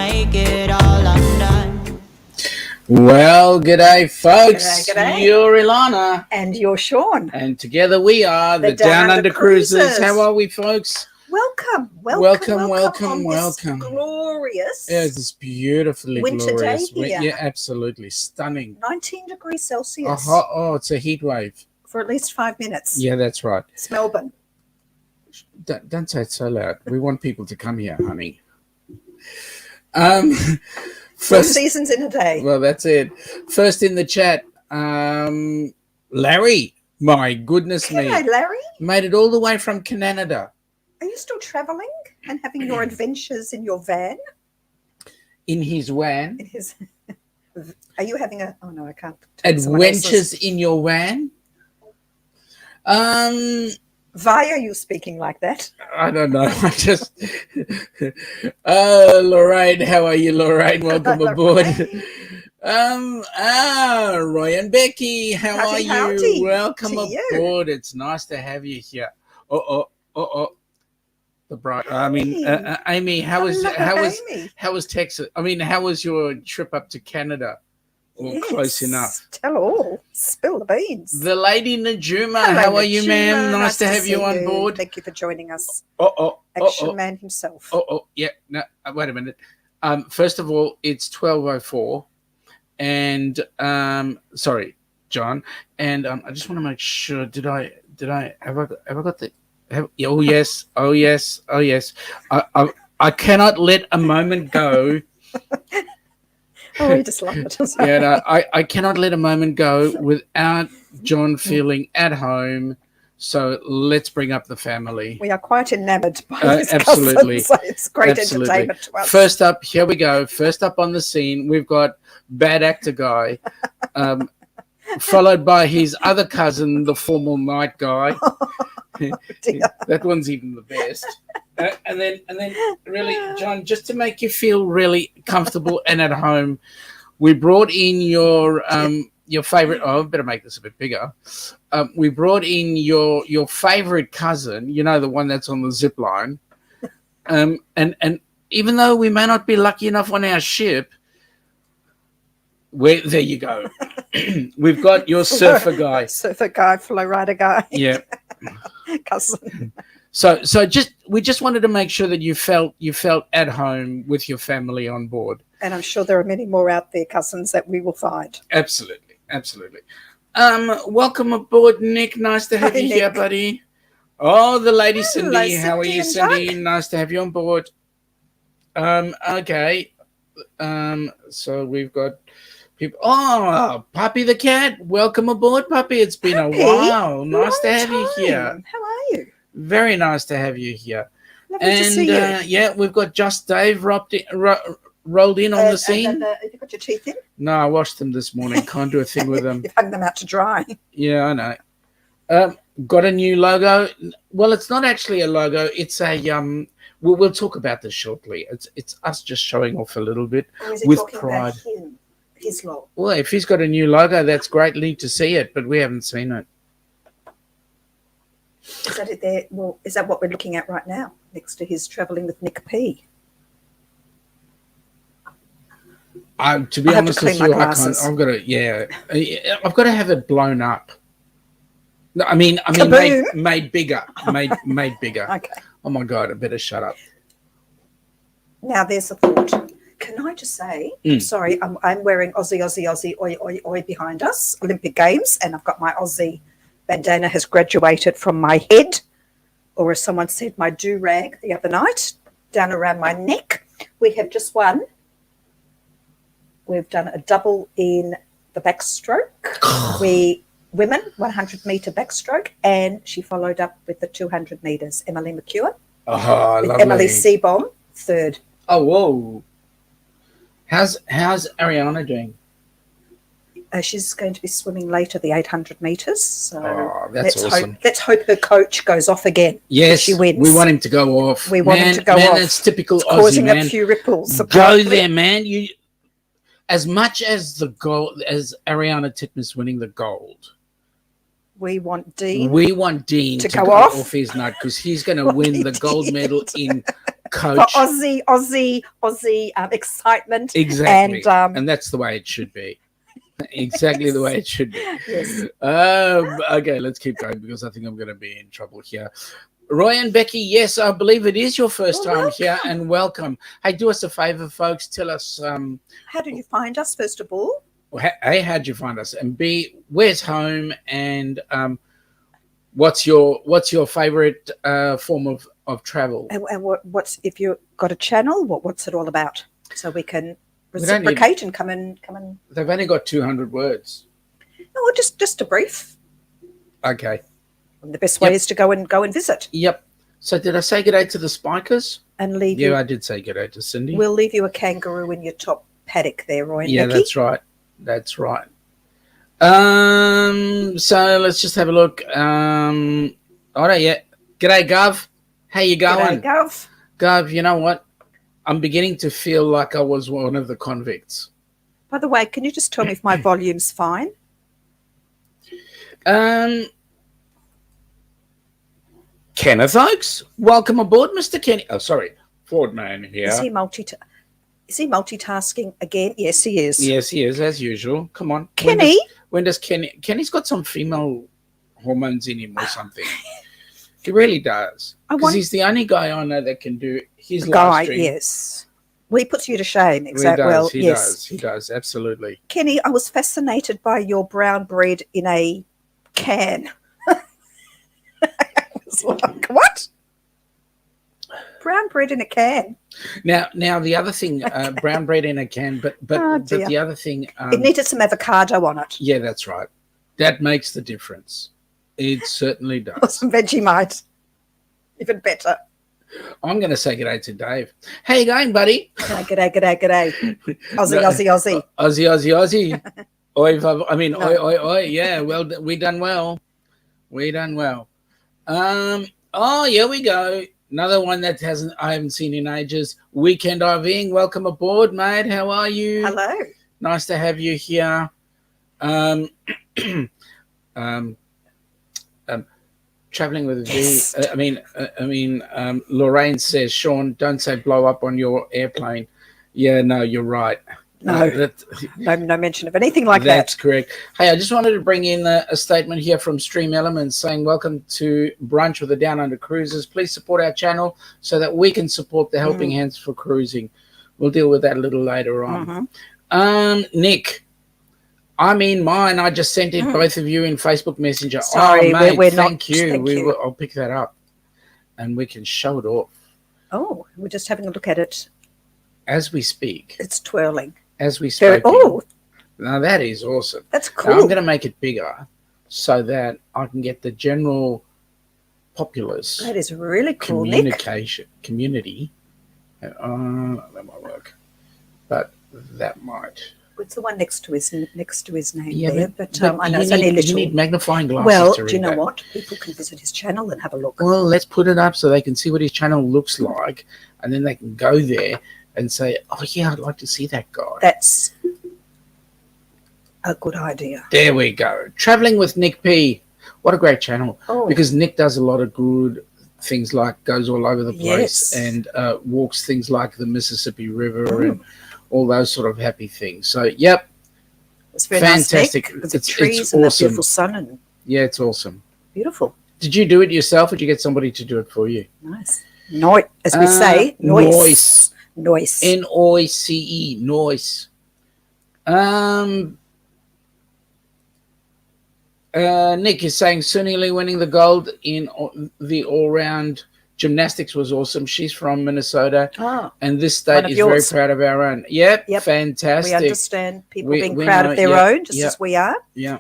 make it all undone. Well, g'day, folks. G'day. You're Ilana. And you're Sean. And together we are the Down Under Cruisers. How are we, folks? Welcome on this glorious it's beautifully winter glorious. day here. Yeah, absolutely. Stunning. 19 degrees Celsius It's a heat wave. for at least 5 minutes. Yeah, that's right. It's Melbourne. Don't say it so loud. We want people to come here, honey. 4 seasons in a day. Well, that's it. First in the chat, Larry. My goodness me. Hello, Larry. Made it all the way from Canada. Are you still travelling and having your adventures in your van? In his van. Are you having a... Oh, no, I can't. Adventures in your van? Why are you speaking like that? I don't know. I just... Lorraine. How are you, Lorraine? Welcome aboard. Roy and Becky. How are you? Howdy Welcome to aboard. It's nice to have you here. The bride. I mean, Amy, how was Texas? I mean, how was your trip up to Canada? Well, close enough. Tell all. Spill the beans. The lady Najuma. How are you, ma'am? Nice to have you on board. Thank you for joining us. Action man himself. Yeah. No, wait a minute. First of all, it's 12:04, and sorry, John. And I just want to make sure. Have I got the? Oh yes. I cannot let a moment go. We just love it. Yeah, no, I cannot let a moment go without John feeling at home. So let's bring up the family. We are quite enamored by this absolutely. cousin, so it's great entertainment to us. First up, here we go. First up on the scene, we've got bad actor guy, followed by his other cousin, the formal night guy. That one's even the best. And then, really, John, just to make you feel really comfortable and at home, we brought in your favorite. Oh, I better make this a bit bigger. We brought in your favorite cousin. You know, the one that's on the zip line. And even though we may not be lucky enough on our ship, there you go. We've got your surfer guy, flow rider guy. Yeah. Cousin. So we just wanted to make sure that you felt at home with your family on board. And I'm sure there are many more out there, cousins, that we will find. Absolutely. Welcome aboard, Nick. Nice to have you here, buddy. Oh, the lady Cindy. How are you, Cindy? Nice to have you on board. Okay. So we've got people. Oh, Puppy the cat. Welcome aboard, Puppy. It's been a while. Nice to have you here. How are you? Very nice to have you here. Lovely to see you. Yeah, we've got Just Dave rolled in on the scene. Have you got your teeth in? No, I washed them this morning. Can't do a thing with them. You've hung them out to dry. Yeah, I know. Got a new logo. Well, it's not actually a logo. It's a We'll talk about this shortly. It's us just showing off a little bit with pride. About him, his logo? Well, if he's got a new logo, that's great. Need to see it, but we haven't seen it. Is that it there? Well, is that what we're looking at right now, next to his Travelling with Nick P? To be honest with you, I've got to have it blown up. I mean, made bigger, made bigger. Okay. Oh my God, I better shut up. Now there's a thought. Can I just say, sorry, I'm wearing Aussie, oi behind us, Olympic Games, and I've got my Aussie bandana has graduated from my head, or as someone said, my do-rag the other night, down around my neck. We have just won. We've done a double in the backstroke. Women, 100-metre backstroke, and she followed up with the 200 metres. Emily McEwen. Oh, with lovely. Emily Seabohm, third. Oh, whoa. How's Ariana doing? She's going to be swimming later, the 800 metres. So that's awesome. Let's hope her coach goes off again. Yes, she wins. We want him to go off. We want him to go off. That's typical Aussie, causing man. a few ripples. Go there, man. As much as the gold, as Ariana Titmus winning the gold, we want Dean. We want Dean to go go off his nut because he's going to win the gold medal in coach. Aussie excitement. Exactly. And And that's the way it should be. Exactly the way it should be. yes. Okay, let's keep going because I think I'm going to be in trouble here. Roy and Becky, yes, I believe it is your first Well, time here, welcome. and welcome. Hey, do us a favor, folks. Tell us, How did you find us, first of all? A, how'd you find us, and B, where's home, and what's your favorite form of travel? And what's if you've got a channel? What's it all about? So we can We don't need- reciprocate and come and. They've only got 200 words. No, just a brief. Okay. And the best way is to go and visit Yep. So did I say good day to the spikers? and leave Yeah, you. I did say good day to Cindy. We'll leave you a kangaroo in your top paddock there, Roy and Yeah, Becky. that's right. That's right. So let's just have a look. All right, yeah. G'day, Gov. How you going? G'day, Gov. Gov, you know what? I'm beginning to feel like I was one of the convicts. By the way, can you just tell me if my volume's fine? Kenneth Oakes, welcome aboard, Mr. Kenny. Oh, sorry, Ford man here. Is he multitasking again? Yes, he is. Yes, he is, as usual. Come on. Kenny? When does Kenny's got some female hormones in him or something. He really does. Because he's the only guy I know that can do his live Guy, stream. yes. Well, he puts you to shame. He Exactly. does, Well, he yes. does, he does, absolutely. Kenny, I was fascinated by your brown bread in a can. I was like, what? Brown bread in a can. Now the other thing, brown bread in a can, but Oh, but dear. the other thing, It needed some avocado on it. yeah, that's right. That makes the difference. It certainly Or does. some Vegemite. Even better. I'm going to say good day to Dave. How you going, buddy? G'day. Aussie, No. Aussie. Aussie. Oi, I mean, No. oi. Yeah, well, we done well. We done well. Oh, here we go. Another one that I haven't seen in ages. Weekend RVing. Welcome aboard, mate. How are you? Hello. Nice to have you here. Traveling with a V. Yes. Lorraine says, Sean, don't say blow up on your airplane. Yeah, no, you're right. No. No mention of anything like That's that. correct. Hey, I just wanted to bring in a statement here from Stream Elements saying, welcome to Brunch with the Down Under Cruisers. Please support our channel so that we can support the Helping Hands for Cruising. We'll deal with that a little later on. Nick, I'm in mine. I just sent it both of you in Facebook Messenger. Sorry, oh, mate, we're thank not. you. Thank you. I'll pick that up and we can show it off Oh, we're just having a look at it. as we speak. It's twirling. As we speak. Oh, Now that is awesome. that's Now, I'm cool. going to make it bigger so that I can get the general populace That is really cool, Nick. community. That might work, but that might. It's the one next to his name Yeah, there, but I know you it's only need, little. you need magnifying glasses Well, to read do you know that. what? People can visit his channel and have a look. Well, let's put it up so they can see what his channel looks like, and then they can go there and say, "Oh yeah, I'd like to see that guy." That's a good idea. There we go. Traveling with Nick P. What a great channel. Oh, Because Nick does a lot of good things, like goes all over the place Yes. and walks things like the Mississippi River and all those sort of happy things. So, yep, it's very fantastic. nice, Nick, with the It's trees and the awesome. beautiful sun and yeah, it's awesome. beautiful. Did you do it yourself, or did you get somebody to do it for you? Nice. Noise, as we say, noise. Noise. Noice, noise. Nick is saying Sunny Lee winning the gold in the all-round gymnastics was awesome. She's from Minnesota, Oh, and this One state of is yours. very proud of our own. Yep. we Fantastic. understand people We- being we proud know, of their yep, own, just yep. as we are. Yeah.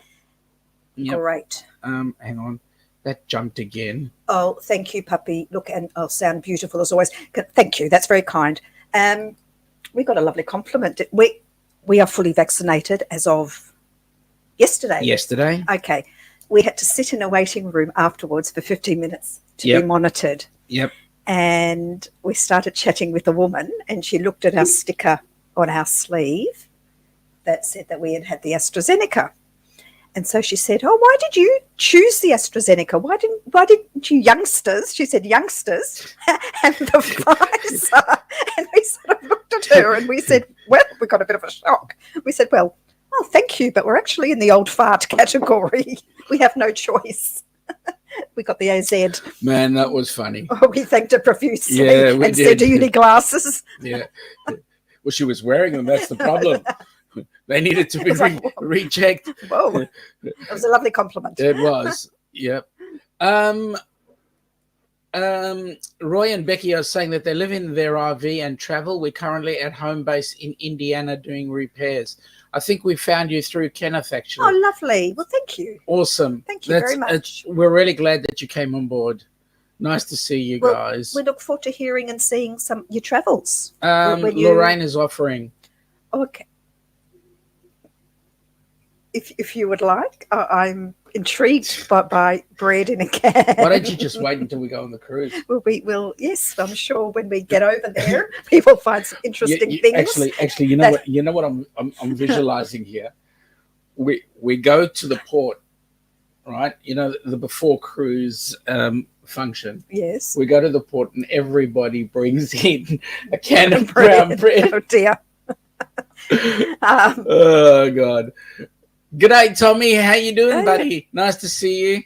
Yep. Great. Hang on. That jumped again. Oh, thank you, puppy. Look, and I'll sound beautiful as always. Thank you. That's very kind. We got a lovely compliment. We are fully vaccinated as of yesterday. Yesterday. Okay. We had to sit in a waiting room afterwards for 15 minutes to Yep. be monitored. Yep. And we started chatting with a woman, and she looked at our sticker on our sleeve that said that we had had the AstraZeneca. And so she said, "Oh, why did you choose the AstraZeneca? Why didn't you youngsters?" She said, "Youngsters," and the Pfizer. And we sort of looked at her and we said, "Well," we got a bit of a shock. We said, "Well, oh, thank you, but we're actually in the old fart category. We have no choice." We got the AZ. Man, that was funny. Oh, we thanked her profusely Yeah, we and said, "Do you need glasses?" Yeah. Well, she was wearing them. That's the problem. They needed to be rechecked. Whoa, it was a lovely compliment. It was. Yep. Roy and Becky are saying that they live in their RV and travel. We're currently at home base in Indiana doing repairs. I think we found you through Kenneth, actually. Oh, lovely. Well, thank you. Awesome. Thank you very much. We're really glad that you came on board. Nice to see you guys. We look forward to hearing and seeing your travels. Lorraine is offering. Okay. If you would like, I'm intrigued by bread in a can. Why don't you just wait until we go on the cruise? Well, yes, I'm sure when we get over there, we will find some interesting things. Actually, you know what I'm visualizing here. We go to the port, right? You know, the before cruise function. Yes. We go to the port and everybody brings in a can of brown bread. Oh dear. Oh God. G'day, Tommy. How you doing, buddy? Nice to see you.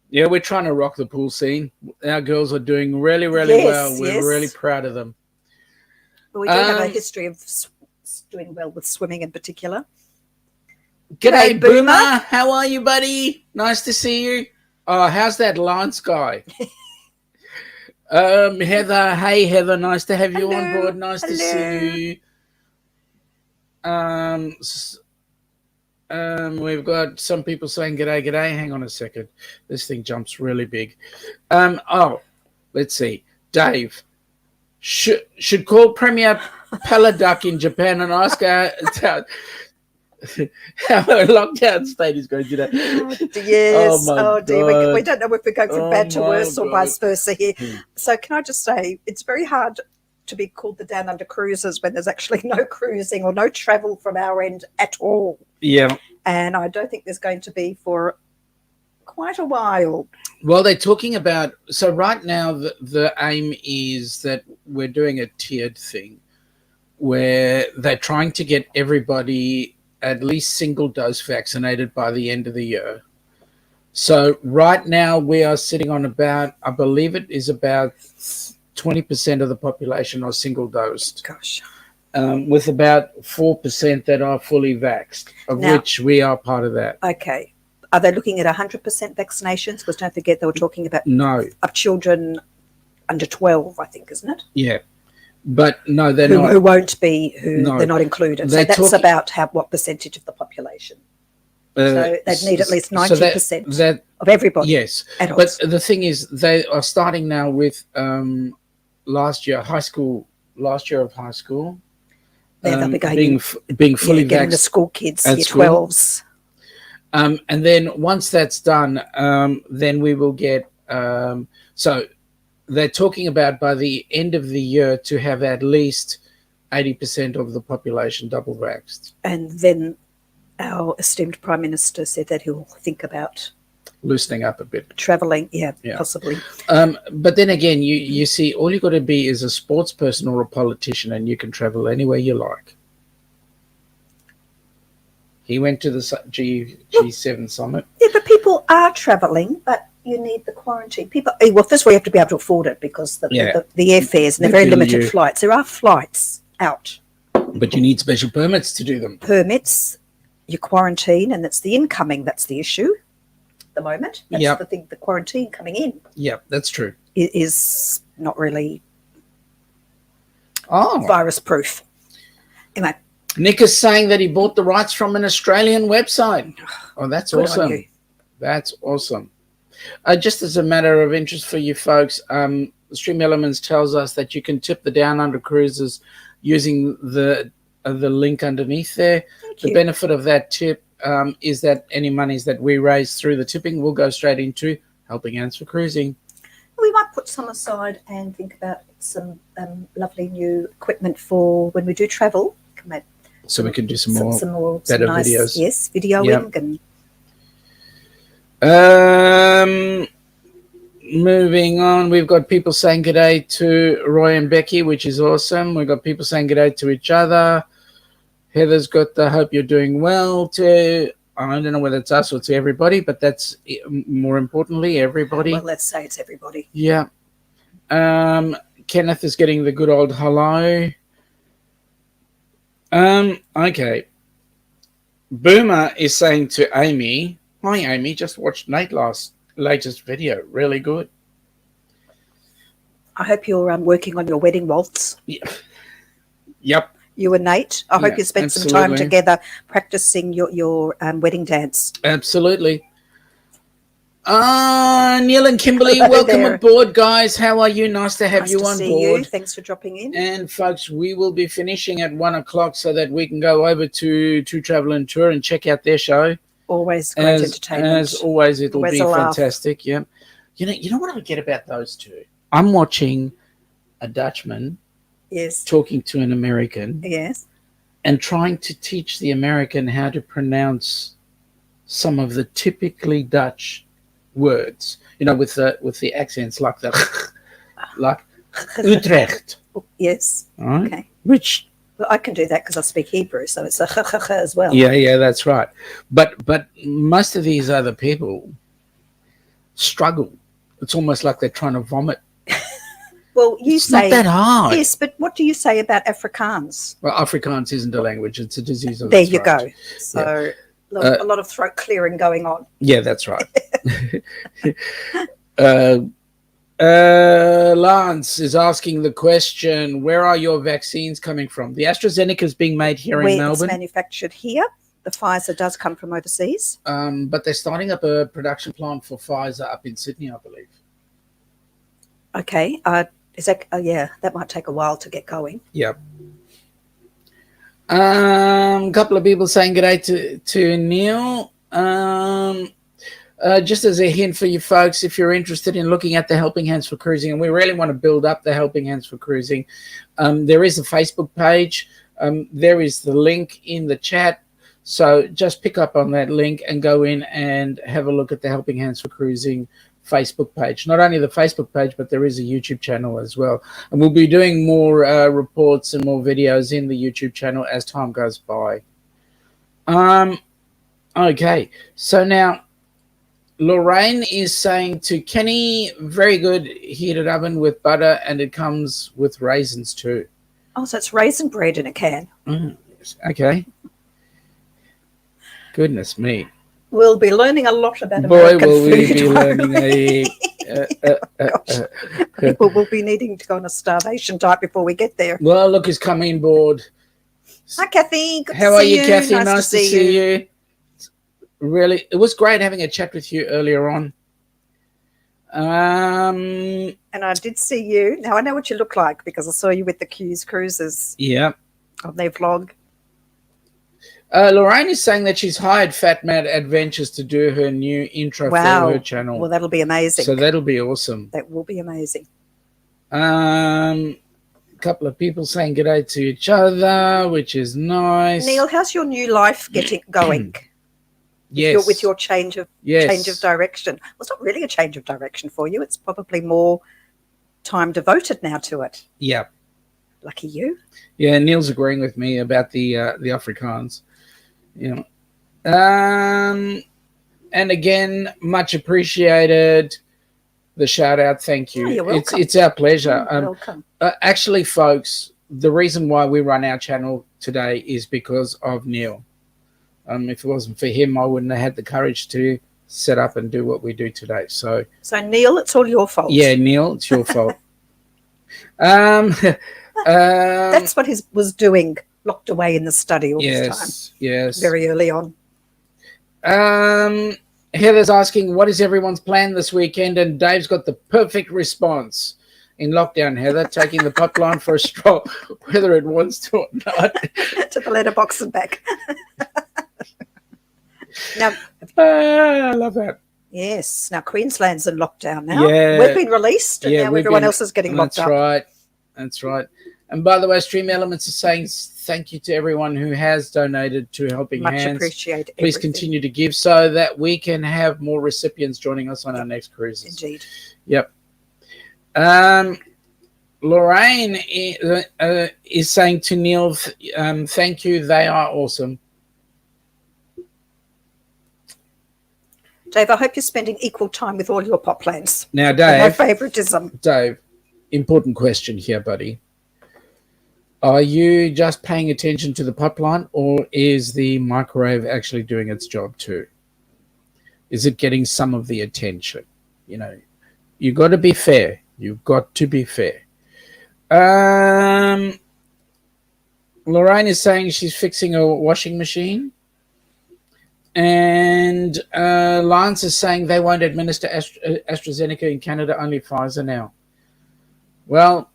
Yeah, we're trying to rock the pool scene. Our girls are doing really, really well. We're really proud of them. Well, we do have a history of doing well with swimming in particular. G'day, Boomer. How are you, buddy? Nice to see you. Oh, how's that Lance guy? Heather. Hey, Heather. Nice to have you on board. Nice to see you. We've got some people saying g'day. Hang on a second. This thing jumps really big. Let's see. Dave should call Premier Paladuck in Japan and ask her how her lockdown state is going today. Yes. Oh dear. We don't know if we're going from bad to worse or vice versa here. So can I just say, it's very hard to be called the Down Under Cruisers when there's actually no cruising or no travel from our end at all. Yeah. And I don't think there's going to be for quite a while. Well, they're talking about, so right now the aim is that we're doing a tiered thing where they're trying to get everybody at least single dose vaccinated by the end of the year. So right now we are sitting on about, I believe it is about 20% of the population are single dosed. Gosh. With about 4% that are fully vaxxed, of which we are part of that. Okay. Are they looking at 100% vaccinations? Because don't forget they were talking about of children under 12, I think, isn't it? Yeah. But no, they're not. Who won't be, they're not included. So that's about what percentage of the population? So they'd need at least 90% of everybody. Yes. Adults. But the thing is, they are starting now with last year of high school. They'll be being fully vaccinated. Getting the school kids, year 12s. And then once that's done, then we will get so they're talking about by the end of the year to have at least 80% of the population double vaxxed. And then our esteemed Prime Minister said that he'll think about loosening up a bit. Travelling, possibly. But then again, you see, all you got to be is a sports person or a politician and you can travel anywhere you like. He went to the G7 summit. Yeah, but people are travelling, but you need the quarantine. First of all, you have to be able to afford it because the airfares and the very limited flights. There are flights out. But you need special permits to do them. Permits, you quarantine, and it's the incoming that's the issue at the moment. That's the thing, the quarantine coming in. Yeah, that's true. Is not really virus proof. Anyway. Nick is saying that he bought the rights from an Australian website. Oh, that's awesome. That's awesome. Just as a matter of interest for you folks, Stream Elements tells us that you can tip the Down Under Cruises using the link underneath there. The benefit of that tip is that any monies that we raise through the tipping will go straight into helping Hands for Cruising. We might put some aside and think about some lovely new equipment for when we do travel. so we can do some more some better nice, videos. yes, videoing and moving on, we've got people saying good day to Roy and Becky, which is awesome. We've got people saying good day to each other. Heather's got the hope you're doing well to, I don't know whether it's us or to everybody, but that's more importantly everybody. well, let's say it's everybody. Yeah. Kenneth is getting the good old hello. Okay. Boomer is saying to Amy, hi Amy, just watched Nate's latest video. Really good. I hope you're working on your wedding waltz. Yeah. Yep. You and Nate. I hope you spent some time together practicing your wedding dance. Absolutely. Neil and Kimberly, Hello welcome there. aboard, guys. How are you? Nice to have you on board. Thanks for dropping in. And folks, we will be finishing at 1 o'clock so that we can go over to Travel and Tour and check out their show. Always great entertainment. As always, it'll be fantastic. Yeah. You know what I get about those two? I'm watching a Dutchman talking to an American. Yes. And trying to teach the American how to pronounce some of the typically Dutch words, with the accents like like Utrecht. Yes. Right? Okay. Which I can do that because I speak Hebrew, so it's a as well. Yeah, that's right. But most of these other people struggle. It's almost like they're trying to vomit. Well, it's not that hard. Yes, but what do you say about Afrikaans? Well, Afrikaans isn't a language; it's a disease of the throat. Go. So a lot of throat clearing going on. Yeah, that's right. Lance is asking the question, where are your vaccines coming from? The AstraZeneca is being made here in Melbourne. It's manufactured here. The Pfizer does come from overseas. But they're starting up a production plant for Pfizer up in Sydney, I believe. Okay. Is that? That might take a while to get going. Yep. A couple of people saying good day to Neil. Just as a hint for you folks, if you're interested in looking at the Helping Hands for Cruising, and we really want to build up the Helping Hands for Cruising, there is a Facebook page. There is the link in the chat. So just pick up on that link and go in and have a look at the Helping Hands for Cruising Facebook page. Not only the Facebook page, but there is a YouTube channel as well. And we'll be doing more reports and more videos in the YouTube channel as time goes by. Okay, so now Lorraine is saying to Kenny, very good heated oven with butter, and it comes with raisins too. Oh, so it's raisin bread in a can. Okay. Goodness me. We'll be learning a lot about American food. Boy, will we be learning People will be needing to go on a starvation diet before we get there. Well, look who's coming aboard. Hi, Kathy. Good How to are see you, Kathy? Nice to see you. Really, it was great having a chat with you earlier on. And I did see you. Now I know what you look like because I saw you with the cruises. Yeah. On their vlog. Lorraine is saying that she's hired FatMat Adventures to do her new intro for her channel. Well, that'll be amazing. So that'll be awesome. That will be amazing. A couple of people saying good day to each other, which is nice. Neil, how's your new life getting going? Yes. With your change of direction. Well, it's not really a change of direction for you. It's probably more time devoted now to it. Yeah. Lucky you. Yeah, Neil's agreeing with me about the Afrikaans. And again, much appreciated. The shout out, thank you. Oh, you're welcome. It's our pleasure. Welcome. Actually, folks, the reason why we run our channel today is because of Neil. If it wasn't for him, I wouldn't have had the courage to set up and do what we do today. So Neil, it's all your fault. Yeah, Neil, it's your fault. That's what he was doing, locked away in the study all this time. Yes. Very early on. Heather's asking, what is everyone's plan this weekend? And Dave's got the perfect response. In lockdown, Heather, taking the pipeline for a stroll, whether it wants to or not. To the letterbox and back. Now, I love that. Yes. Now, Queensland's in lockdown now. Yeah. We've been released, and now everyone else is getting locked up. That's right. And by the way, Stream Elements is saying thank you to everyone who has donated to Helping Much Hands. appreciate Please everything. continue to give so that we can have more recipients joining us on our next cruises. Indeed. Yep. Lorraine is saying to Neil, thank you. They are awesome. Dave, I hope you're spending equal time with all your pot plants. Now, No Dave, favoritism. Dave, important question here, buddy. Are you just paying attention to the pot plant, or is the microwave actually doing its job too? Is it getting some of the attention? You know, you got to be fair. You've got to be fair. Lorraine is saying she's fixing a washing machine. And Lance is saying they won't administer AstraZeneca in Canada, only Pfizer now. Well,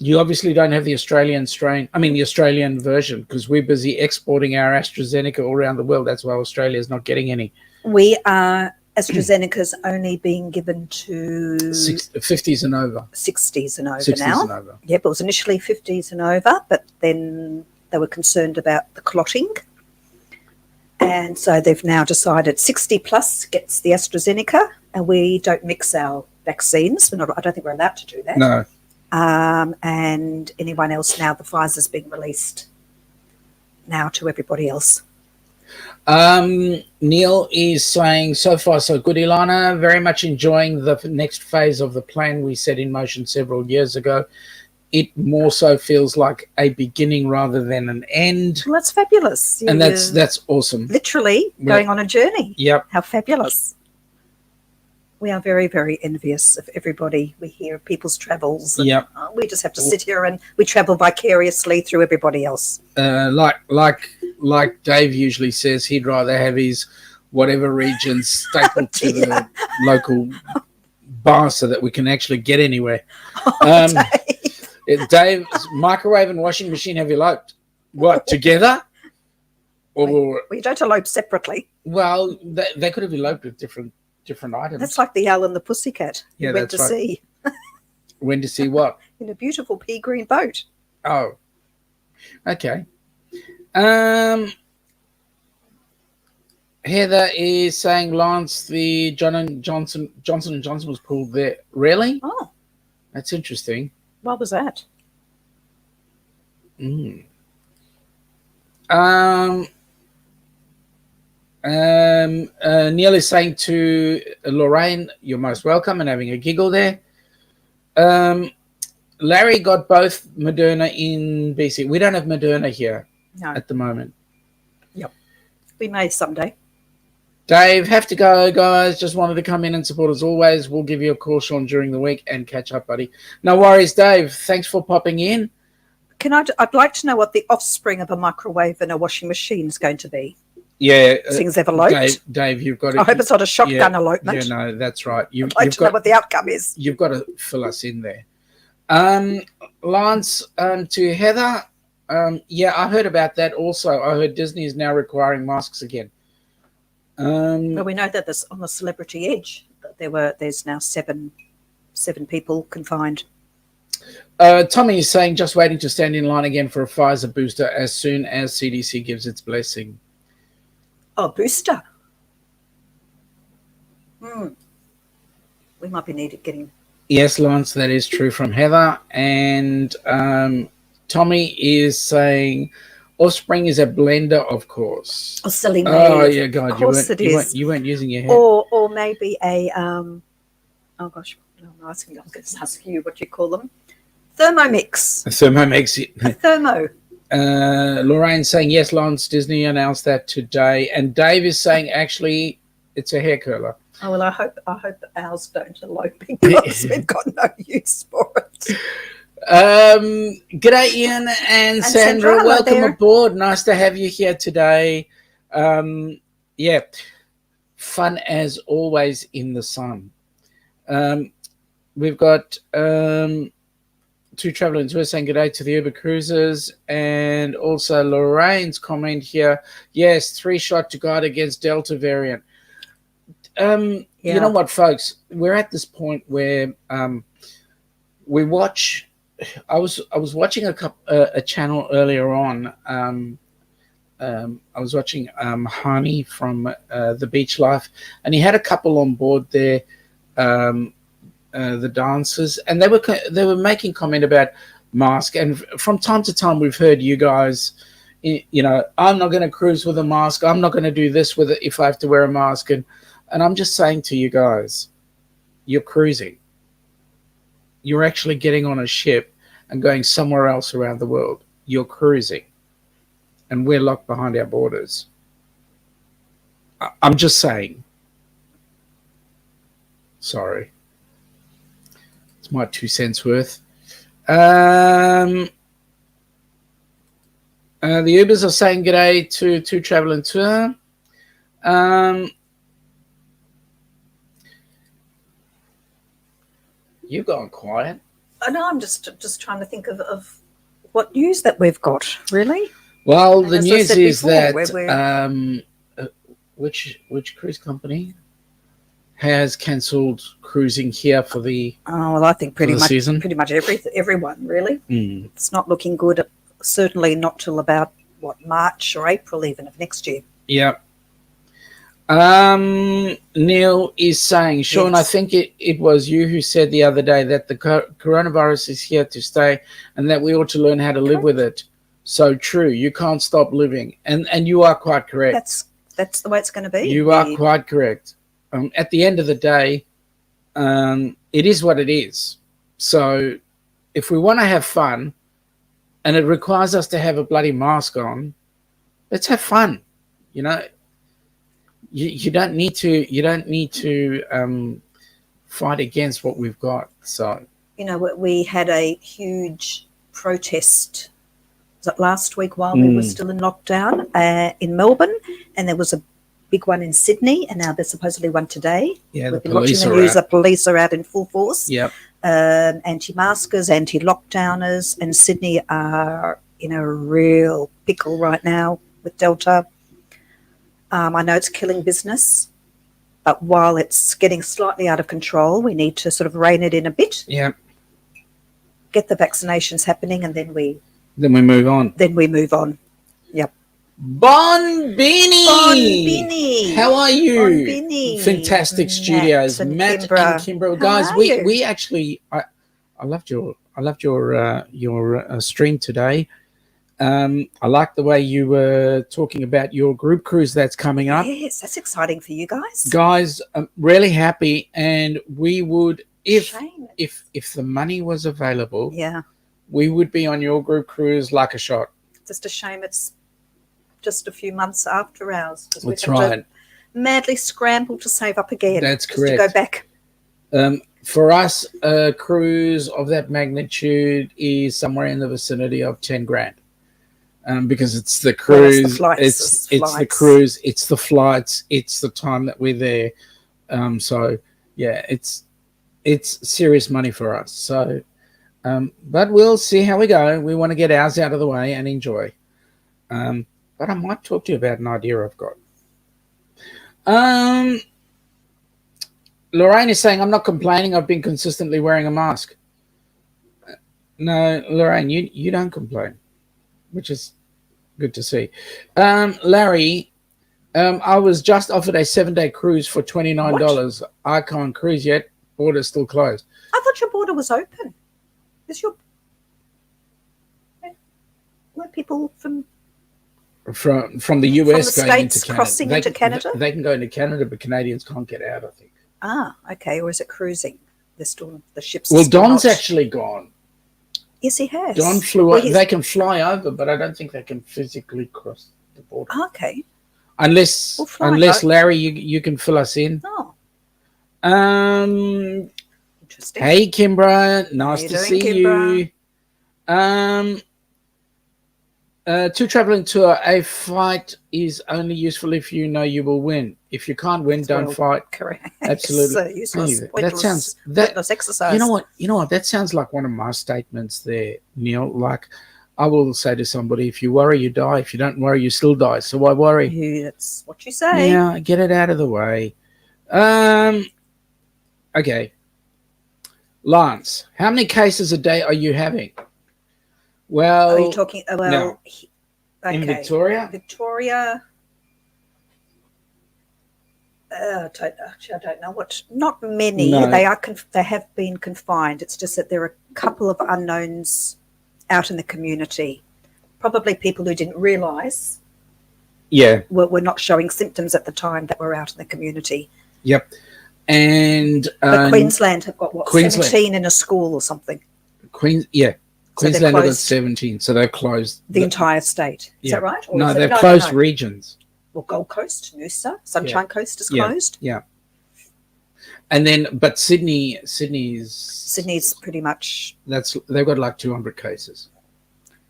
you obviously don't have the Australian the Australian version, because we're busy exporting our AstraZeneca all around the world. That's why Australia is not getting any. We are, AstraZeneca's only being given to 50s and over. 60s and over 60s now. and over. Yep, it was initially 50s and over, but then they were concerned about the clotting. And so they've now decided 60 plus gets the AstraZeneca, and we don't mix our vaccines. I don't think we're allowed to do that. No. And anyone else now, the Pfizer's being released now to everybody else. Neil is saying, so far so good, Ilana. Very much enjoying the next phase of the plan we set in motion several years ago. It more so feels like a beginning rather than an end. Well, that's fabulous. And that's awesome. Literally going on a journey. Yep. How fabulous. We are very, very envious of everybody. We hear of people's travels. Yep. We just have to sit here and we travel vicariously through everybody else. Like Dave usually says, he'd rather have his whatever region stapled to the local bar so that we can actually get anywhere. Dave's microwave and washing machine have eloped. What, together? Or we don't elope separately. Well, they could have eloped with different items. That's like the Owl and the Pussycat. Yeah, went that's to right. sea. When to see what? In a beautiful pea green boat. Oh, okay. Heather is saying, Lance, the Johnson & Johnson was pulled there. Really? Oh, that's interesting. what was that? Neil is saying to Lorraine, you're most welcome, and having a giggle there. Larry got both Moderna in BC. We don't have Moderna here at the moment. Yep. We may someday. Dave, have to go, guys. Just wanted to come in and support as always. We'll give you a call, Sean, during the week and catch up, buddy. No worries, Dave. Thanks for popping in. I'd like to know what the offspring of a microwave and a washing machine is going to be. Yeah. Things have eloped. Dave, you've got to... I hope it's not a shotgun elopement. Yeah, no, that's right. I'd like to know what the outcome is. You've got to fill us in there. Lance, to Heather, yeah, I heard about that also. I heard Disney is now requiring masks again. Well, we know that on the Celebrity Edge, there's now seven people confined. Tommy is saying, just waiting to stand in line again for a Pfizer booster as soon as CDC gives its blessing. Oh, booster. We might be needed getting... Yes, Lance, that is true from Heather. And Tommy is saying, offspring is a blender, of course. Oh, silly me. Oh, yeah, God. Of course it is. You weren't using your head. Or maybe a... oh, gosh. I'm going to ask you what you call them. Thermomix. A Thermomix. A thermo. Lorraine saying, yes, Lance, Disney announced that today. And Dave is saying, actually, it's a hair curler. Oh, well, I hope ours don't elope because we've got no use for it. G'day, Ian and Sandra. Welcome aboard. Nice to have you here today. Yeah, fun as always in the sun. We've got two travelers who are saying g'day to the Uber Cruisers, and also Lorraine's comment here. Yes, 3-shot to guard against Delta variant. You know what, folks? We're at this point where we watch I was watching a channel earlier on. I was watching Hani from the Beach Life, and he had a couple on board there, the dancers, and they were making comment about mask. And from time to time, we've heard you guys, you know, I'm not going to cruise with a mask. I'm not going to do this with it if I have to wear a mask. And I'm just saying to you guys, you're cruising. You're actually getting on a ship and going somewhere else around the world. You're cruising. And we're locked behind our borders. I'm just saying. Sorry. It's my 2 cents worth. The Ubers are saying g'day to Travel and Tour. You've gone quiet. I know, I'm just trying to think of what news that we've got, really. Well, And the as I news said is before, that which cruise company has cancelled cruising here for the well, I think pretty the much season? everyone, really. It's not looking good. Certainly not till about March or April even of next year. Yeah. Neil is saying, Sean, Yes. I think it was you who said the other day that the coronavirus is here to stay and that we ought to learn how to live with it. So true. You can't stop living. And you are quite correct. That's the way it's going to be. You are quite correct. At the end of the day, it is what it is. So if we want to have fun and it requires us to have a bloody mask on, let's have fun. You know, you don't need to fight against what we've got. So, you know, we had a huge protest. Was it last week while we were still in lockdown in Melbourne, and there was a big one in Sydney, and now there's supposedly one today. Yeah, we've been watching the news. The police are out in full force. Yep. Anti-maskers, anti-lockdowners, and Sydney are in a real pickle right now with Delta. I know it's killing business, but while it's getting slightly out of control, we need to sort of rein it in a bit. Yeah. Get the vaccinations happening, and then we move on. Yep. Bon Bini. How are you? Bon Bini. Fantastic studios. Matt and Kimbra. Guys, we actually I loved your stream today. I like the way you were talking about your group cruise that's coming up. Yes, that's exciting for you guys. Guys, I'm really happy, and we would if the money was available, we would be on your group cruise like a shot. Just a shame it's just a few months after ours. That's right. Madly scramble to save up again. That's correct. To go back. For us, a cruise of that magnitude is somewhere in the vicinity of 10 grand. Because it's the cruise, it's the cruise, it's the flights, it's the time that we're there. So yeah, it's serious money for us. So, but we'll see how we go. We want to get ours out of the way and enjoy. But I might talk to you about an idea I've got. Lorraine is saying, I'm not complaining. I've been consistently wearing a mask. No, Lorraine, you don't complain, which is good to see. Larry, I was just offered a 7-day cruise for $29. What? I can't cruise yet. Border's still closed. I thought your border was open. Were people from the US from the going States into Canada crossing into Canada? They can go into Canada, but Canadians can't get out, I think. Okay. Or is it cruising? They're still, the ship's well, Don's actually gone. Yes, he has. Don flew over. They can fly over, but I don't think they can physically cross the border. Okay. Unless Larry, you can fill us in. Oh. Interesting. Hey, Kimbra. Nice to see Kimbra? You. To Travel and Tour, a fight is only useful if you know you will win. If you can't win, don't fight. Correct. Absolutely. Useless, pointless exercise. You know what? That sounds like one of my statements there, Neil. Like, I will say to somebody, if you worry, you die. If you don't worry, you still die. So why worry? That's what you say. Yeah, get it out of the way. Okay. Lance, how many cases a day are you having? Well, Are you talking about now, okay. in Victoria? Victoria. I don't know what. Not many. No. They are. They have been confined. It's just that there are a couple of unknowns out in the community. Probably people who didn't realise. Yeah. Were not showing symptoms at the time that were out in the community. Yep. And But Queensland have got what? Queensland. 17 in a school or something. Queensland have got 17, so they've closed the entire state. Is yeah. that right? Or No, is they've closed regions. Well, Gold Coast, Noosa, Sunshine Coast is closed. Yeah. And then, but Sydney's pretty much. They've got like 200 cases,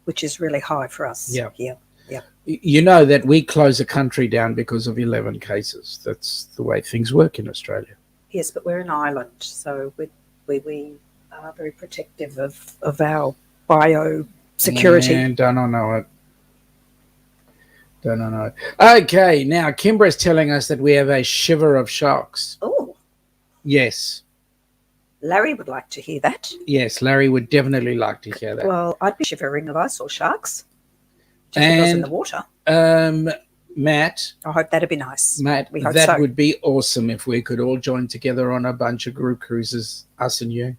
which is really high for us. Yeah. Yeah. Yeah. You know that we close a country down because of 11 cases. That's the way things work in Australia. Yes, but we're an island, so we are very protective of our biosecurity. And don't know it. Okay, now Kimbra's telling us that we have a shiver of sharks. Oh. Yes. Larry would like to hear that. Yes, Larry would definitely like to hear that. Well, I'd be shivering if I saw sharks. Just if I was in the water. Matt. I hope that'd be nice. Matt, we hope that so. would be awesome if we could all join together on a bunch of group cruises, us and you.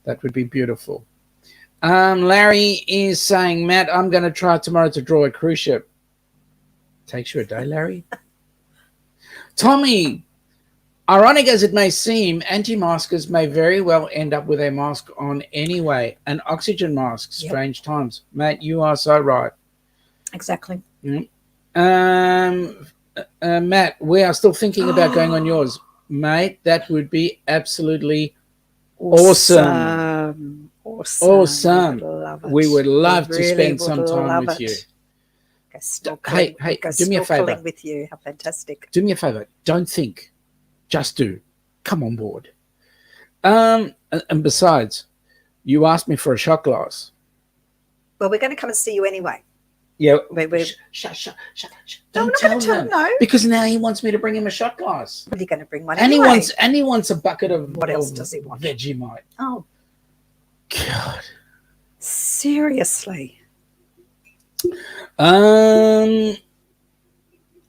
That would be beautiful. Larry is saying, Matt, I'm going to try tomorrow to draw a cruise ship. Takes you a day, Larry. Tommy, ironic as it may seem, anti-maskers may very well end up with a mask on anyway. An oxygen mask, strange times. Matt, you are so right. Exactly. Matt, we are still thinking about going on yours. Mate, that would be absolutely awesome. Awesome. We would love to spend some time with you. Hey, do me a favor. With you. How fantastic. Do me a favor. Don't think. Just do. Come on board. And besides, you asked me for a shot glass. Well, we're going to come and see you anyway. Yeah. Shut. Don't tell him. No. Because now he wants me to bring him a shot glass. Well, you're going to bring one and anyway. He wants a bucket of what else does he want? Vegemite. Oh. God. Seriously.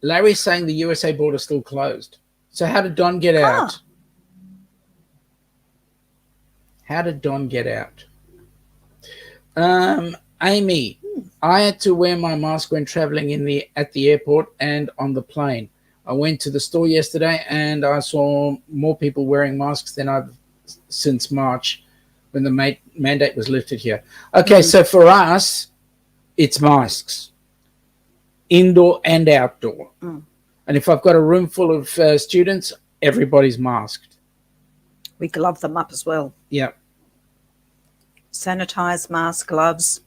Larry's saying the USA border still closed. So how did Don get out? How did Don get out? Amy, I had to wear my mask when traveling at the airport and on the plane. I went to the store yesterday and I saw more people wearing masks than I've since March when the mandate was lifted here. Okay, so for us, it's masks, indoor and outdoor. And if I've got a room full of students, everybody's masked. We glove them up as well. Yeah. Sanitized mask, gloves.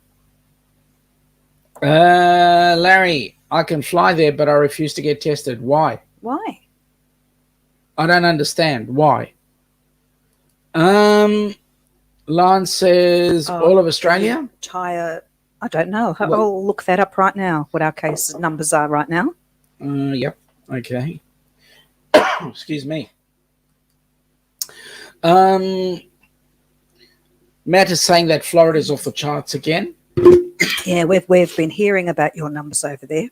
Larry, I can fly there, but I refuse to get tested. Why? Why? I don't understand. Why? Lance says all of Australia? I don't know. I'll look that up right now, what our case numbers are right now. Yep. Okay. Excuse me. Matt is saying that Florida's off the charts again. Yeah, we've been hearing about your numbers over there.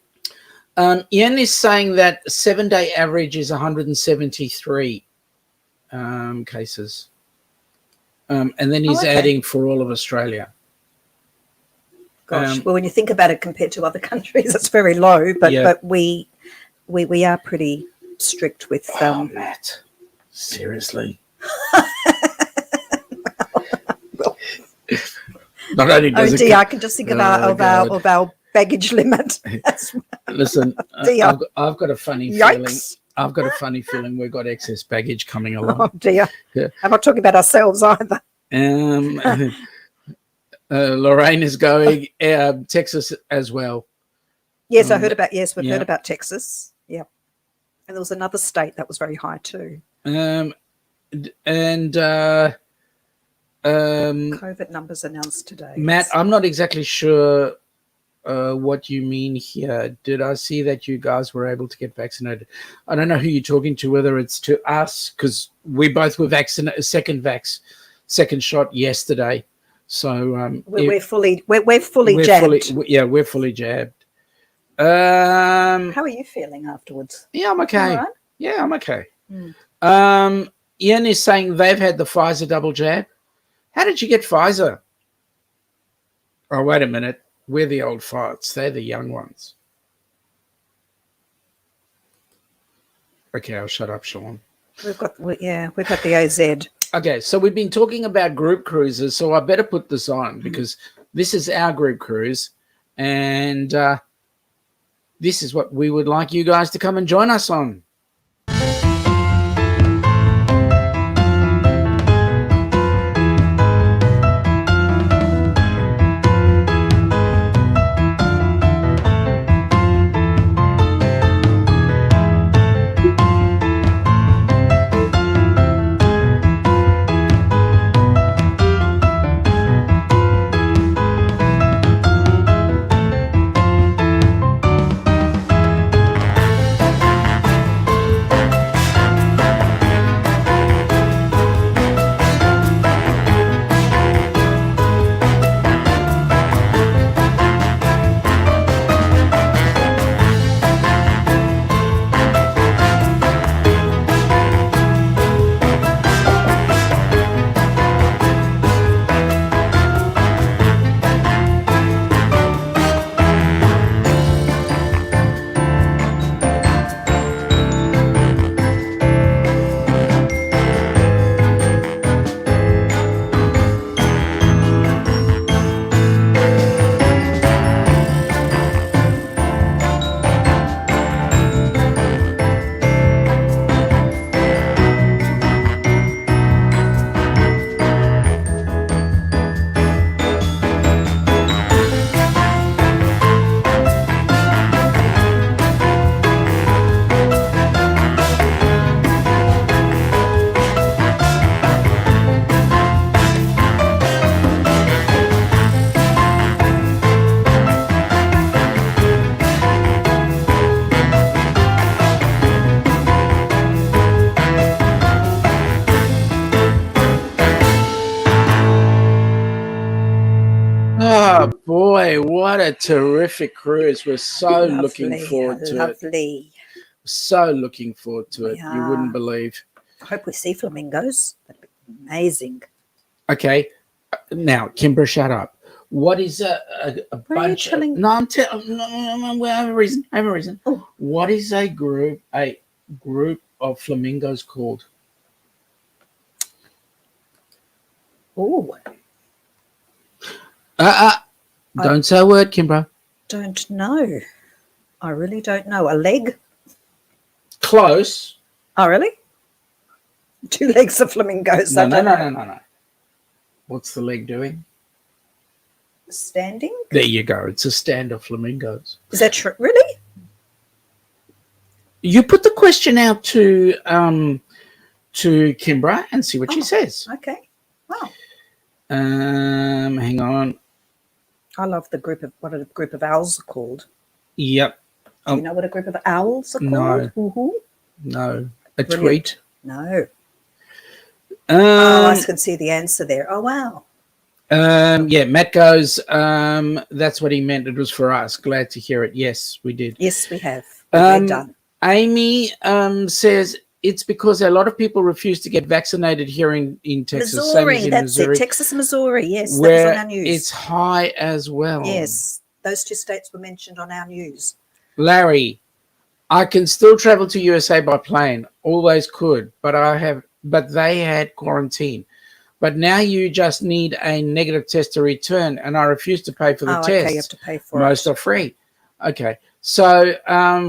Ian is saying that 7-day average is 173 cases. And then he's adding for all of Australia. Gosh, well, when you think about it compared to other countries, it's very low. But we are pretty strict with. Matt, seriously. Not only does I can just think of our baggage limit. Listen, I've got a funny feeling. I've got a funny feeling we've got excess baggage coming along. Oh dear! Yeah. I'm not talking about ourselves either. Lorraine is going Texas as well. Yes, I heard about. Yes, we've heard about Texas. Yeah, and there was another state that was very high too. COVID numbers announced today. Matt, I'm not exactly sure what you mean here. Did I see that you guys were able to get vaccinated? I don't know who you're talking to, whether it's to us, because we both were vaccinated, second vax. second shot yesterday. So we're fully jabbed. We're fully jabbed. How are you feeling afterwards? Yeah, I'm okay. All right? Yeah, I'm okay. Ian is saying they've had the Pfizer double jab. How did you get Pfizer? Oh, wait a minute. We're the old farts. They're the young ones. Okay, I'll shut up, Sean. We've got the AZ. Okay, so we've been talking about group cruises, so I better put this on because this is our group cruise, and this is what we would like you guys to come and join us on. Oh boy, what a terrific cruise. We're so looking forward to it. So looking forward to it. You wouldn't believe. I hope we see flamingos. That'd be amazing. Okay. Now, Kimbra, shut up. What is a bunch of... No, I have a reason. I have a reason. Oh. What is a group of flamingos called? Oh. Don't say a word, Kimbra. Don't know. I really don't know. A leg? Close. Oh, really? 2 legs of flamingos. No. What's the leg doing? Standing? There you go. It's a stand of flamingos. Is that true? Really? You put the question out to Kimbra and see what she says. Okay. Wow. Hang on. I love what a group of owls are called. Yep. Do you know what a group of owls are called? No. A Brilliant. tweet? No. I can see the answer there. Oh, wow. Yeah, Matt goes, that's what he meant. It was for us. Glad to hear it. Yes, we did. Yes, we have. We're done. Amy says it's because a lot of people refuse to get vaccinated here in Texas. Missouri, that's Missouri, it. Texas and Missouri, yes. where that was on our news. It's high as well. Yes, those 2 states were mentioned on our news. Larry, I can still travel to USA by plane. Always could, but they had quarantine. But now you just need a negative test to return, and I refuse to pay for the test. Okay, you have to pay for Most it. are free. Okay, so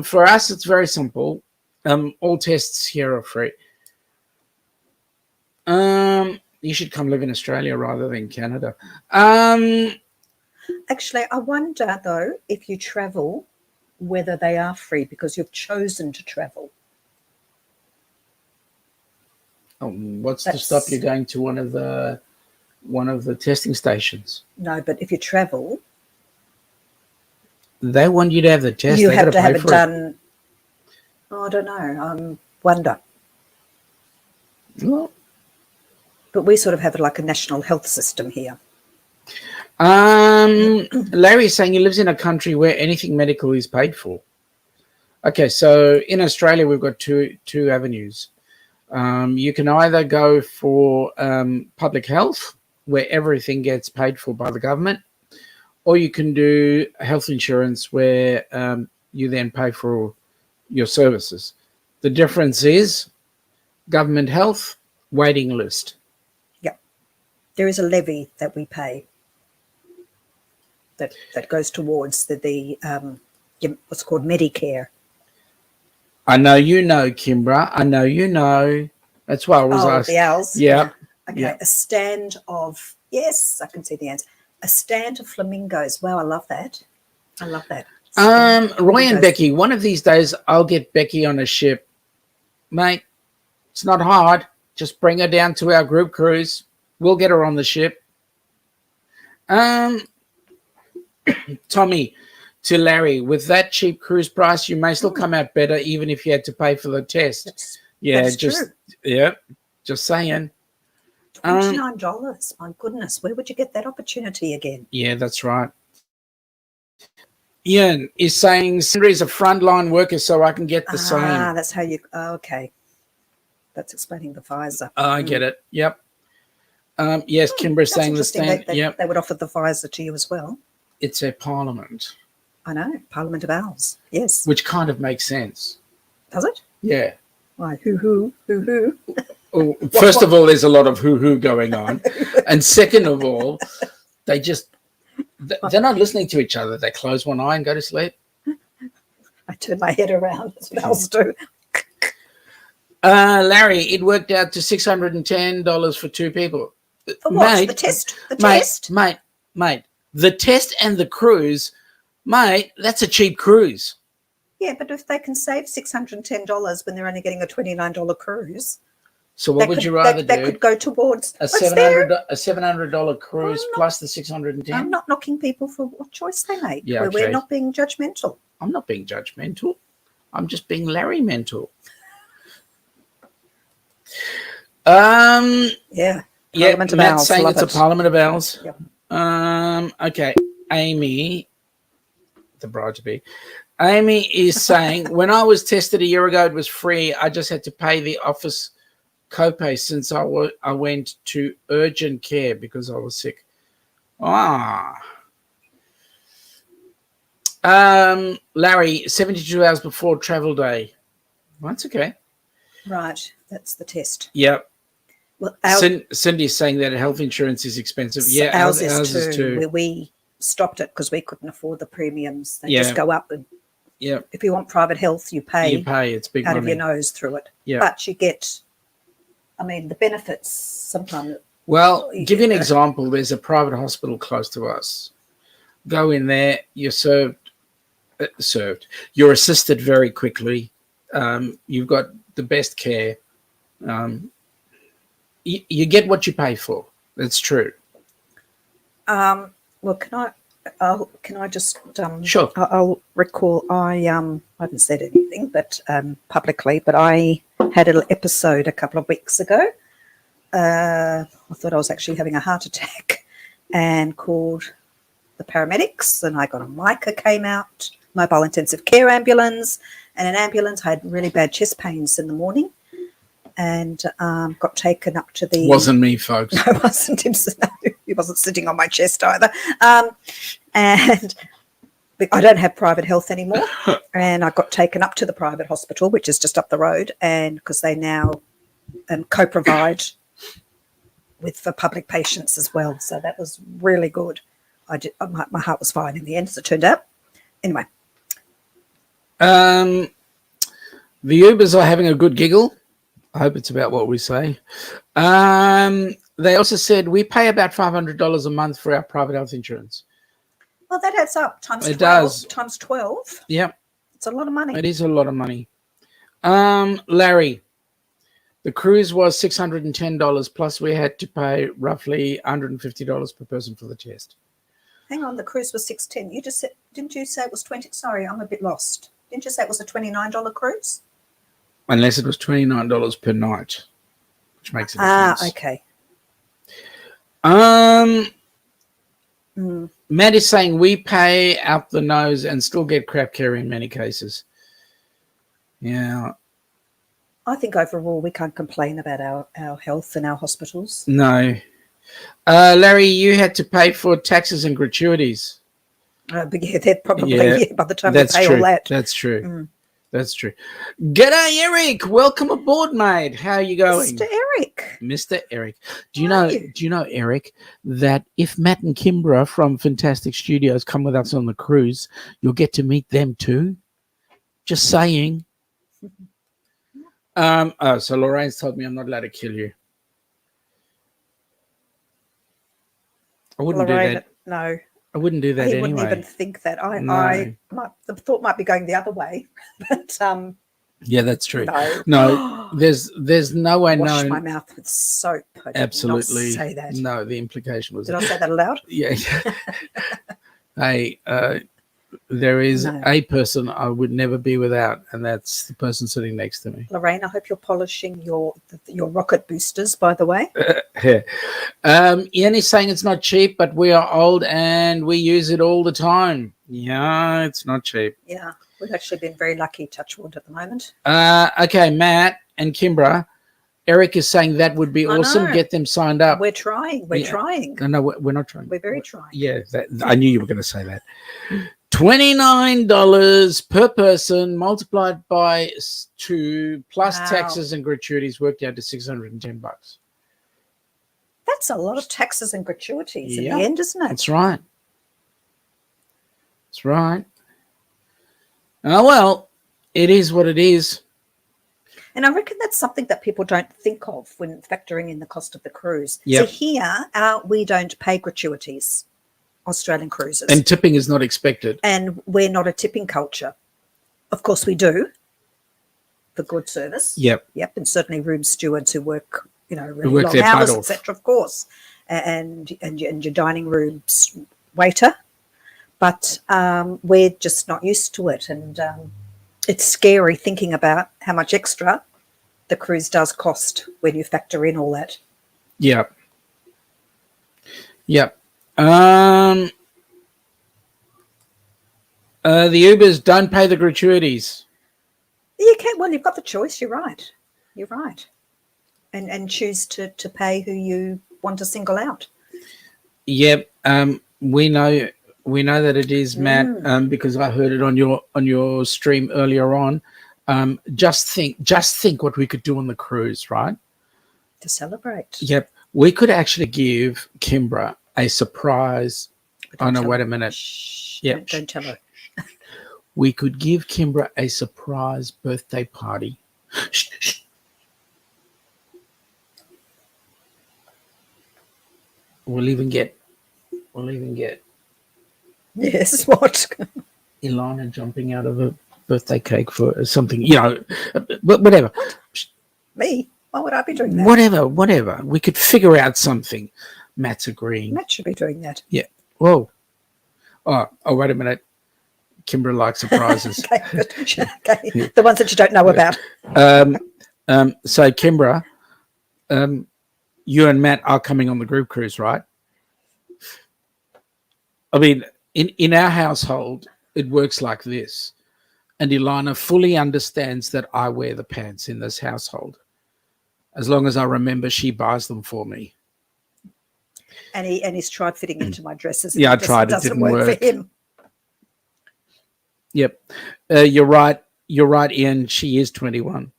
for us, it's very simple. All tests here are free. You should come live in Australia rather than Canada. Actually, I wonder, though, if you travel, whether they are free because you've chosen to travel. What's to stop you going to one of the testing stations? No, but if you travel, they want you to have the test. You have to have it done. I don't know. Wonder. Well, But we sort of have like a national health system here. Larry's saying he lives in a country where anything medical is paid for. Okay, so in Australia, we've got two avenues. You can either go for public health, where everything gets paid for by the government, or you can do health insurance where you then pay for your services. The difference is government health, waiting list. Yeah. There is a levy that we pay that goes towards the what's called Medicare. I know you know, Kimbra. I know you know. That's why I was asked. The owls. Yeah. Okay. Yeah. A stand of, yes, I can see the answer. A stand of flamingos. Wow, I love that. I love that. Roy and Becky, one of these days I'll get Becky on a ship. Mate, it's not hard. Just bring her down to our group cruise. We'll get her on the ship. Tommy, to Larry, with that cheap cruise price, you may still come out better even if you had to pay for the test. That's true. Just saying. $29. My goodness, where would you get that opportunity again? Yeah, that's right. Ian is saying Cindy is a frontline worker, so I can get the same. That's how you. Okay, that's explaining the Pfizer. I get it. Yep. Yes, Kimber's saying the same. They would offer the Pfizer to you as well. It's a parliament. I know, Parliament of Owls. Yes. Which kind of makes sense. Does it? Yeah. Why? Hoo. Oh, first of all, there's a lot of hoo going on, and second of all, they're not listening to each other. They close one eye and go to sleep. I turn my head around. That's what owls do. Larry, it worked out to $610 for two people. For what? Mate, the test? Mate, the test and the cruise, mate, that's a cheap cruise. Yeah, but if they can save $610 when they're only getting a $29 cruise. So what would you rather do? That could go towards a $700 cruise plus the $610. I'm not knocking people for what choice they make. Yeah, okay. We're not being judgmental. I'm not being judgmental. I'm just being Larry mental. Yeah. Parliament of Owls. Saying it's a Parliament of Owls. Yep. Okay. Amy, the bride to be. Amy is saying, when I was tested a year ago, it was free. I just had to pay the office copay since I went to urgent care because I was sick. Larry, 72 hours before travel day. That's okay. Right. That's the test. Yep. Well, Cindy is saying that health insurance is expensive. Yeah, ours is too. We stopped it because we couldn't afford the premiums. They just go up. And if you want private health, you pay. It's big out money. of your nose through it. Yeah. But you get, the benefits sometimes. Well, give you an example. There's a private hospital close to us. Go in there. You're served. You're assisted very quickly. You've got the best care. You get what you pay for. That's true. Well, can I just sure. I'll recall I haven't said anything but publicly, but I had an episode a couple of weeks ago. I thought I was actually having a heart attack and called the paramedics, and I got a mica came out, mobile intensive care ambulance, and an ambulance. I had really bad chest pains in the morning and got taken up to the... Wasn't me, folks. No, it wasn't him. No, he wasn't sitting on my chest either. And I don't have private health anymore. And I got taken up to the private hospital, which is just up the road, and because they now co-provide for public patients as well. So that was really good. My heart was fine in the end, as it turned out. Anyway. The Ubers are having a good giggle. I hope it's about what we say. They also said we pay about $500 a month for our private health insurance. Well, that adds up times 12. It does. Times 12. Yeah. It's a lot of money. It is a lot of money. Larry, the cruise was $610 plus we had to pay roughly $150 per person for the test. Hang on, the cruise was $610. You just said, didn't you say it was 20? Sorry, I'm a bit lost. Didn't you say it was a $29 cruise? Unless it was $29 per night, which makes a difference. Okay. Matt is saying we pay out the nose and still get crap care in many cases. Yeah. I think overall we can't complain about our health and our hospitals. No. Larry, you had to pay for taxes and gratuities. But yeah, they're probably by the time you pay true. all that. That's true. That's true. G'day, Eric. Welcome aboard, mate. How are you going? Mr. Eric. Mr. Eric. Do you know, Eric, that if Matt and Kimbra from Fantastic Studios come with us on the cruise, you'll get to meet them too? Just saying. So Lorraine's told me I'm not allowed to kill you. I wouldn't do that. No. I wouldn't do that anyway. He wouldn't even think that. The thought might be going the other way, but yeah, that's true. No, no, there's no way. Wash my mouth with soap. I did Absolutely. not say that. No, the implication was. Did I say that aloud? Yeah. Hey, there is a person I would never be without, and that's the person sitting next to me. Lorraine, I hope you're polishing your rocket boosters, by the way. Ian is saying it's not cheap, but we are old and we use it all the time. Yeah, it's not cheap. Yeah, we've actually been very lucky, touch wood, at the moment. Okay, Matt and Kimbra. Eric is saying that would be awesome. Get them signed up. We're trying. We're trying. No, we're not trying. We're very trying. Yeah, I knew you were going to say that. $29 per person multiplied by 2 plus taxes and gratuities worked out to $610. That's a lot of taxes and gratuities in the end, isn't it? That's right. That's right. Oh, well, it is what it is. And I reckon that's something that people don't think of when factoring in the cost of the cruise. Yep. So here, we don't pay gratuities, Australian cruises. And tipping is not expected. And we're not a tipping culture. Of course, we do for good service. Yep. And certainly room stewards who work, really long hours, etc. Of course, and your dining room waiter. But we're just not used to it, and it's scary thinking about how much extra the cruise does cost when you factor in all that. Yep. The Ubers don't pay the gratuities. You can. Well, you've got the choice. You're right. And choose to pay who you want to single out. Yep. We know that it is, Matt, because I heard it on your stream earlier on. Just think what we could do on the cruise, right? To celebrate. Yep. We could actually give Kimbra a surprise. Oh no, wait a minute. Shh, yep. Don't tell her. We could give Kimbra a surprise birthday party. Shh. We'll even get Yes, what? Ilana jumping out of a birthday cake for something, whatever. Me? Why would I be doing that? Whatever. We could figure out something. Matt's agreeing. Matt should be doing that. Yeah. Whoa. Oh, wait a minute. Kimbra likes surprises. Okay. The ones that you don't know about. So Kimbra, you and Matt are coming on the group cruise, right? I mean, in our household, it works like this. And Ilana fully understands that I wear the pants in this household. As long as I remember, she buys them for me. And he's tried fitting into my dresses. Yeah, I tried. It didn't work for him. Yep. You're right. You're right, Ian. She is 21.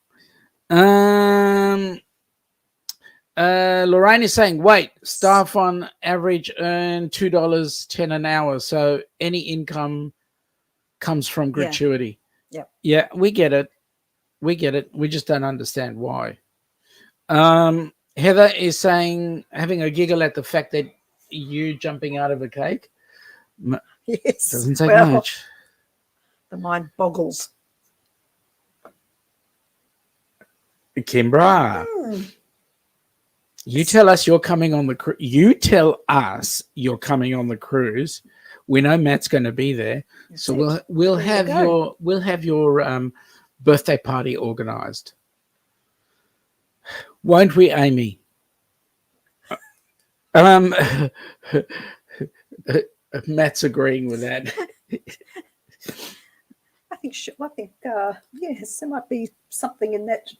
Lorraine is saying, wait, staff on average earn $2.10 an hour. So any income comes from gratuity. Yeah, we get it. We just don't understand why. Heather is saying, having a giggle at the fact that you jumping out of a cake. Yes. Doesn't take much. The mind boggles. Kimbra. You tell us you're coming on the cruise. You tell us you're coming on the cruise. We know Matt's going to be there, so we'll have your birthday party organised, won't we, Amy? Um, Matt's agreeing with that. I think yes, there might be something in that.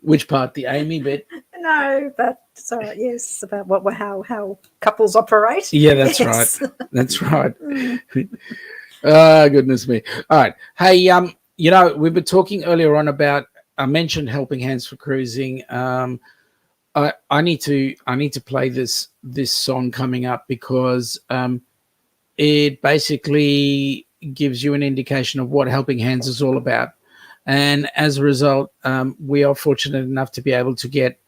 Which part? The Amy bit? No, but it's all right. Yes, about how couples operate. Yeah, that's Yes. right. That's right. Oh, goodness me. All right. Hey, we've been talking earlier on about, I mentioned Helping Hands for Cruising. I need to play this song coming up because it basically gives you an indication of what Helping Hands is all about. And as a result, we are fortunate enough to be able to get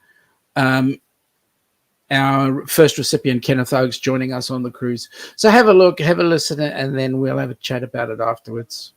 our first recipient, Kenneth Oakes, joining us on the cruise. So have a look, have a listen, and then we'll have a chat about it afterwards.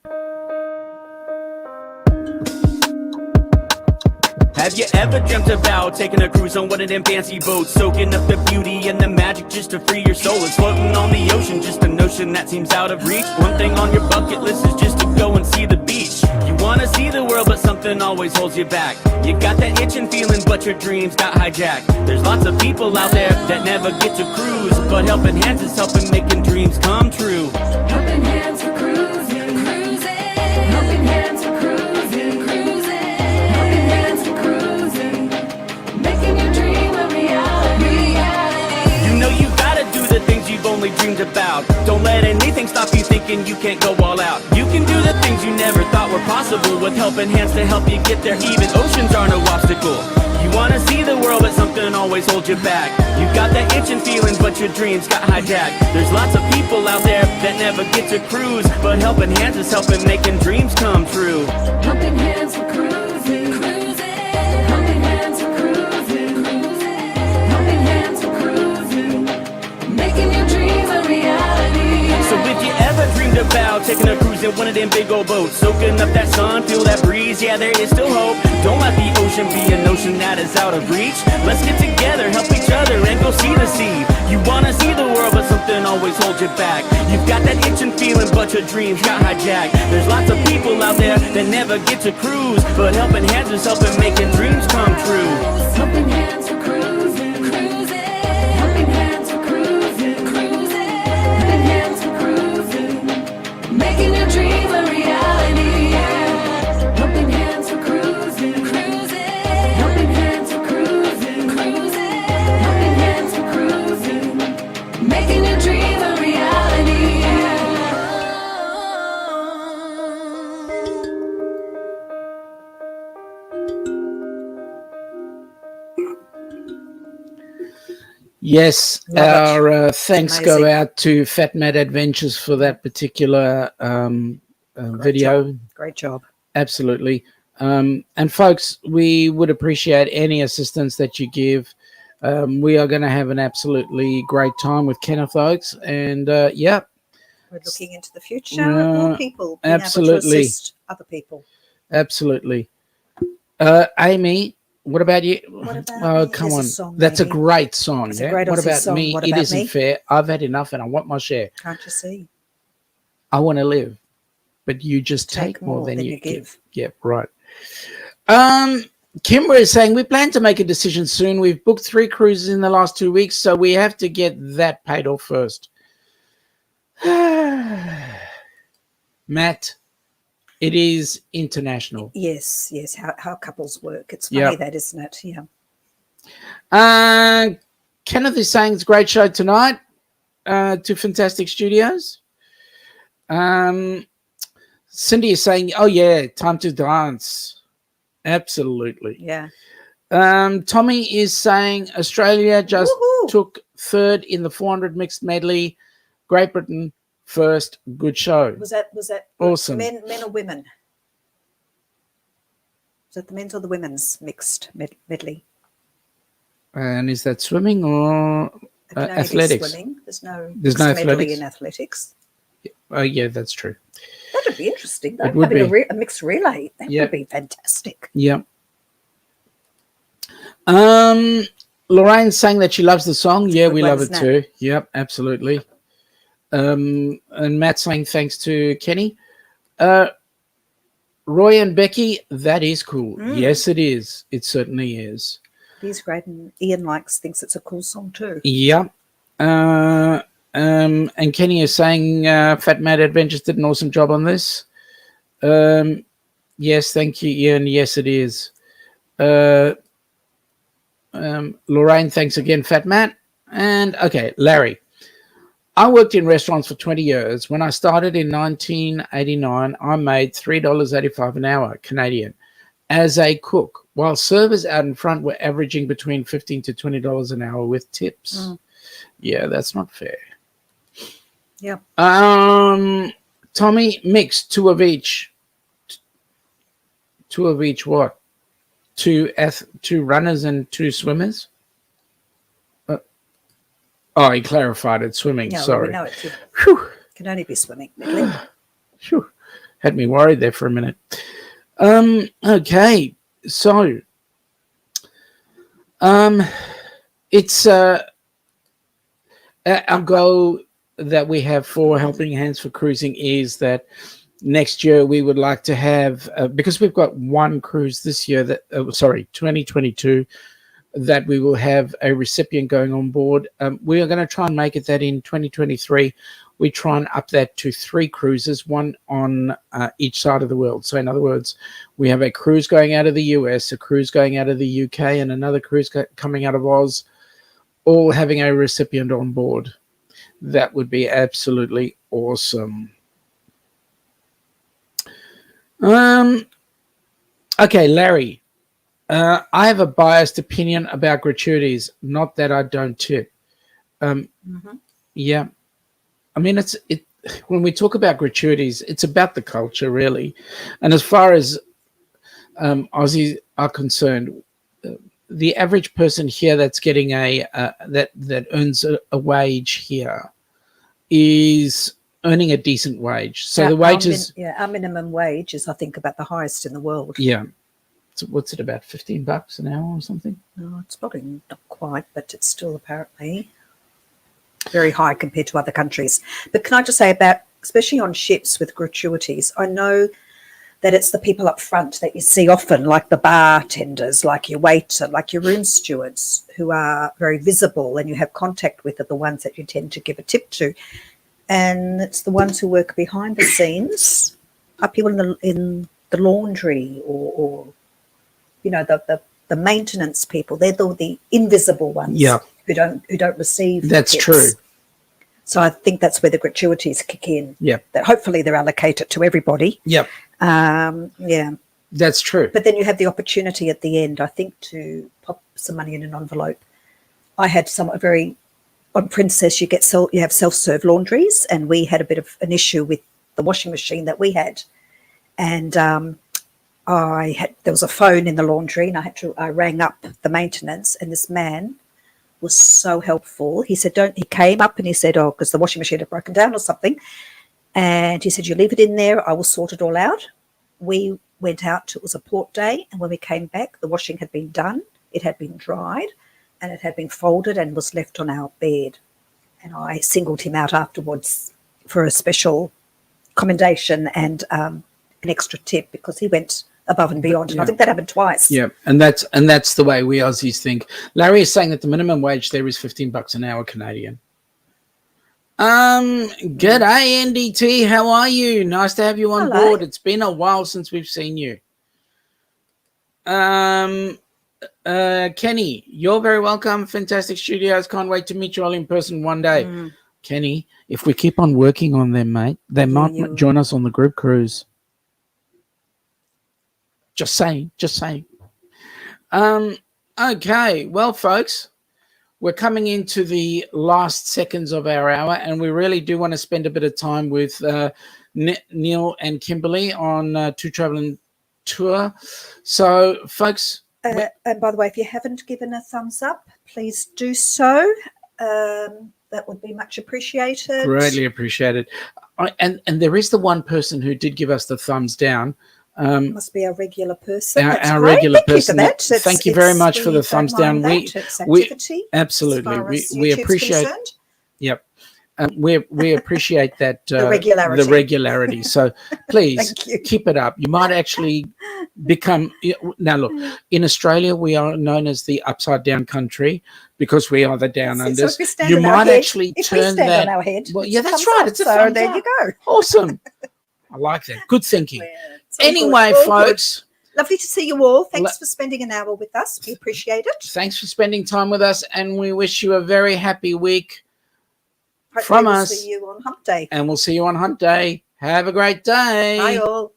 Have you ever dreamt about taking a cruise on one of them fancy boats, soaking up the beauty and the magic just to free your soul? It's floating on the ocean, just a notion that seems out of reach. One thing on your bucket list is just to go and see the beach. You wanna see the world, but something always holds you back. You got that itching feeling, but your dreams got hijacked. There's lots of people out there that never get to cruise, but Helping Hands is helping making dreams come true. Helping Hands for cruising, cruising. Helping Hands for cruising, cruising. Helping Hands for cruising, making your dream a reality. You know you gotta do the things you've only dreamed about. Don't let anything stop you thinking you can't go all out. You can do the things you never thought were possible with Helping Hands to help you get there. Even oceans are no obstacle. You wanna see the world, but something always holds you back. You got that itching feeling, but your dreams got hijacked. There's lots of people out there that never get to cruise, but Helping Hands is helping making dreams come true. Helping Hands for cruising, cruising. Helping Hands for cruising, cruising. Helping Hands for cruising, making your dream a reality. So if you ever dreamed about taking a cruise in one of them big old boats, soaking up that sun, feel that breeze, yeah, there is still hope. Don't let the ocean be a notion that is out of reach. Let's get together, help each other, and go see the sea. You wanna see the world, but something always holds you back. You've got that itching feeling, but your dreams got hijacked. There's lots of people out there that never get to cruise, but Helping Hands is helping making dreams come true. Helping Hands for cruising, cruising. Helping Hands for cruising, cruising. Helping Hands for cruising, making your dream a reality. Helping Hands for cruising, cruising. Helping Hands for cruising, cruising. Helping Hands for cruising, making your dream a reality. Yes, Love it. our thanks go amazing. out to FatMat Adventures for that particular video. Great job. Absolutely. And folks, we would appreciate any assistance that you give. We are going to have an absolutely great time with Kenneth Oakes. And yeah, We're looking into the future. More people being absolutely. able to assist other people. absolutely. Amy, what about you? What about Oh, me? come There's a on. song, That's a maybe. great song. It's a Yeah? great What Aussie about song. me? What It about isn't me? fair. I've had enough and I want my share. Can't you see? I want to live, but you just Take take more than you give. Yeah, right. Kimber is saying we plan to make a decision soon. We've booked 3 cruises in the last 2 weeks, so we have to get that paid off first. Matt, it is international. Yes, yes. How couples work. It's Yep. funny that, isn't it? Yeah. Kenneth is saying it's a great show tonight. To Fantastic Studios. Cindy is saying, oh yeah, time to dance. Absolutely. Yeah. Tommy is saying Australia just Woohoo! took 3rd in the 400 mixed medley. Great Britain first. Good show. Was that Awesome. men or women? Was that the men's or the women's mixed medley? And is that swimming or It can only be athletics? Swimming. There's no There's no mixed medley athletics? in athletics. Oh yeah, that's true. That'd be interesting, though. It would Having be. a mixed relay. That Yep. would be fantastic. Yeah. Lorraine's saying that she loves the song. Yeah, good we one, love it isn't too. Yep, absolutely. And Matt's saying thanks to Kenny. Roy and Becky, that is cool. Yes, it is. It certainly is. It is great, and Ian thinks it's a cool song too. Yeah. And Kenny is saying FatMat Adventures did an awesome job on this. Yes, thank you, Ian. Yes, it is. Lorraine, thanks again, FatMat. And okay, Larry. I worked in restaurants for 20 years. When I started in 1989, I made $3.85 an hour Canadian as a cook, while servers out in front were averaging between $15 to $20 an hour with tips. Yeah, that's not fair. Yeah. Tommy, mix two of each. Two of each what? Two runners and two swimmers? Oh, he clarified it. Swimming. No, Sorry. we know it can only be swimming. Phew. Had me worried there for a minute. Okay. So, it's our goal that we have for Helping Hands for Cruising is that next year we would like to have, because we've got one cruise this year, 2022, that we will have a recipient going on board. We are going to try and make it that in 2023 we try and up that to 3 cruises, one on each side of the world. So in other words, we have a cruise going out of the US, a cruise going out of the UK, and another cruise coming out of Oz, all having a recipient on board. That would be absolutely awesome. Okay, Larry. I have a biased opinion about gratuities. Not that I don't tip. Yeah, I mean, when we talk about gratuities, it's about the culture, really. And as far as Aussies are concerned, the average person here that's getting that earns a wage here is earning a decent wage. So the wages, our minimum wage is, I think, about the highest in the world. Yeah. What's it, about $15 an hour or something? No, it's probably not quite, but it's still apparently very high compared to other countries. But can I just say about, especially on ships with gratuities, I know that it's the people up front that you see often, like the bartenders, like your waiter, like your room stewards, who are very visible and you have contact with, are the ones that you tend to give a tip to. And it's the ones who work behind the scenes, are people in the laundry or you know, the maintenance people. They're the invisible ones, who don't receive. That's tips. true. So I think that's where the gratuities kick in. Yeah. That hopefully they're allocated to everybody. Yep. Yeah. That's true. But then you have the opportunity at the end, I think, to pop some money in an envelope. I had on Princess, you have self-serve laundries, and we had a bit of an issue with the washing machine that we had. And there was a phone in the laundry, and I rang up the maintenance, and this man was so helpful. He said, he came up and he said, because the washing machine had broken down or something. And he said, you leave it in there, I will sort it all out. We went out, it was a port day, and when we came back, the washing had been done, it had been dried, and it had been folded and was left on our bed. And I singled him out afterwards for a special commendation and an extra tip, because he went above and beyond. And I think that happened twice. Yeah, and that's the way we Aussies think. Larry is saying that the minimum wage there is $15 an hour Canadian. G'day, NDT. How are you? Nice to have you on board. It's been a while since we've seen you. Kenny, you're very welcome. Fantastic Studios. Can't wait to meet you all in person one day. Kenny, if we keep on working on them, mate, they might join us on the group cruise. Just saying. Okay, well, folks, we're coming into the last seconds of our hour, and we really do want to spend a bit of time with Neil and Kimberly on Two Traveling Tour. So, folks... and by the way, if you haven't given a thumbs up, please do so. That would be much appreciated. Greatly appreciated. And there is the one person who did give us the thumbs down. Must be a regular person. Our regular person. Thank you for that. Thank you very much for the thumbs down. We absolutely we appreciate. concerned. Yep. We appreciate that regularity. The regularity. So please Thank you. keep it up. You might actually become. Now look, in Australia we are known as the upside down country because we are the down So unders. if we stand You on our might head, actually if we turn stand that. on our head, Well, yeah, it that's comes right. up. It's a so thumbs there up. you go. Awesome. I like that. Good thinking. It's all good, Anyway, all good. folks, Lovely to see you all. Thanks for spending an hour with us. We appreciate it. thanks for spending time with us, and we wish you a very happy week. Hopefully From we'll us. see you on Hump Day. And we'll see you on Hunt Day. Have a great day. Bye all.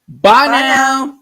Bye now.